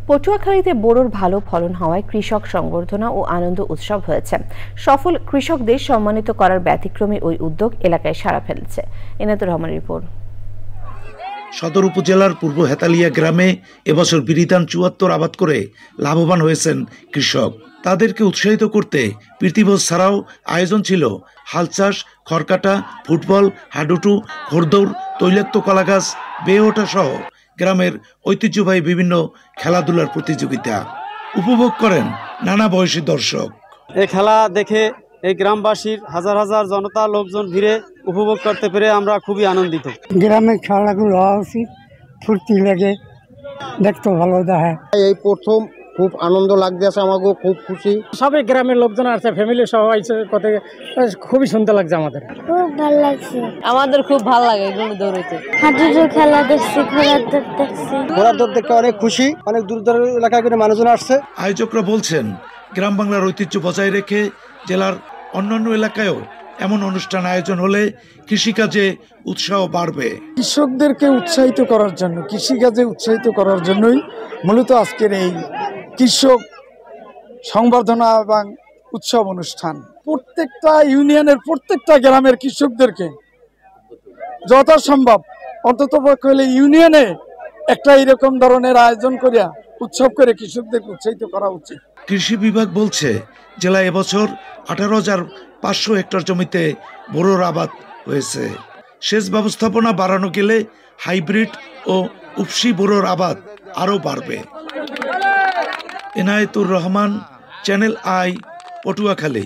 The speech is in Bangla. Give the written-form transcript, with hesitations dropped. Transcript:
পটুয়াখালীতে বোরোর ভালো ফলন হওয়ায় কৃষক সংবর্ধনা ও আনন্দ উৎসব হয়েছে। সফল কৃষকদের সম্মানিত করার ব্যতিক্রমী ওই উদ্যোগ এলাকায় সাড়া ফেলেছে। এনায়েতুর রহমানের রিপোর্ট। সদর উপজেলার পূর্ব হেতালিয়া গ্রামে এবছর বিরিধান ৭৪ আবাদ করে লাভবান হয়েছেন কৃষক। তাদেরকে উৎসাহিত করতে প্রীতিভোজ ছাড়াও আয়োজন ছিল হাল চাষ, খড়কাটা, ফুটবল, হাডুডু, ঘোড়দৌড়, তৈলাক্ত কলাগাছ, বেয়ে ওঠা সহ গ্রামের ঐতিহ্যবাহী বিভিন্ন খেলাধুলার প্রতিযোগিতা উপভোগ করেন নানা বয়সী দর্শক। এই খেলা দেখে এই গ্রামবাসীর হাজার হাজার জনতা লোকজন ভিড়ে উপভোগ করতে পেরে আমরা খুবই আনন্দিত। গ্রামের খেলাগুলো হওয়া উচিত, ফুর্তি লাগে, দেখতে ভালো দেখায়। এই প্রথম খুব আনন্দ লাগতেছে, আমাকে খুব খুশি। সবাই গ্রামের লোকজন আছে, ফ্যামিলি সহ আইছে, কত খুবই সুন্দর লাগছে। আমাদের খুব ভালো লাগছে। আমাদের খুব ভালো লাগে এগুলো দৌড়াইতে। হাডুডু খেলা দেখছি, ঘোড়ার দৌড় দেখছি। ঘোড়ার দৌড় দেখে অনেক খুশি, অনেক দূর দূরের এলাকা থেকে মানুষজন আসছে। আয়োজকরা বলছেন গ্রাম বাংলার ঐতিহ্য বজায় রেখে জেলার অন্যান্য এলাকায়ও এমন অনুষ্ঠান আয়োজন হলে কৃষিকাজে উৎসাহ বাড়বে। কৃষকদেরকে উৎসাহিত করার জন্য, কৃষিকাজে উৎসাহিত করার জন্যই মূলত আজকের এই কৃষক সংবর্ধনা এবং উৎসব অনুষ্ঠান। প্রত্যেকটা ইউনিয়নের প্রত্যেকটা গ্রামের কৃষকদেরকে যথাসম্ভব অন্ততপক্ষে হলে ইউনিয়নে একটা এরকম ধরনের আয়োজন করিয়া উৎসব করে কৃষকদেরকে উৎসাহিত করা উচিত। কৃষি বিভাগ বলছে জেলায় এবছর 18,500 হেক্টর জমিতে বোরোর আবাদ হয়েছে। সেচ ব্যবস্থাপনা বাড়ানো গেলে হাইব্রিড ও উপসি বোরোর আবাদ আরও বাড়বে। Enayetur Rahman, channel I, Patuakhali.